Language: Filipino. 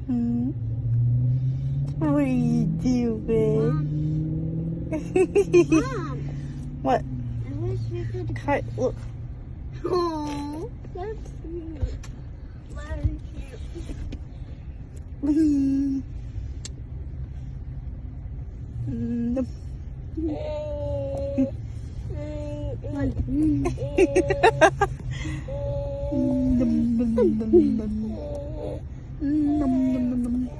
Hmm? What are you doing? Mom, What? I wish we could. Cut. Look. Oh, that's cute. Very cute. Wee. Num. Num, num, num, num. Num, num, num, num.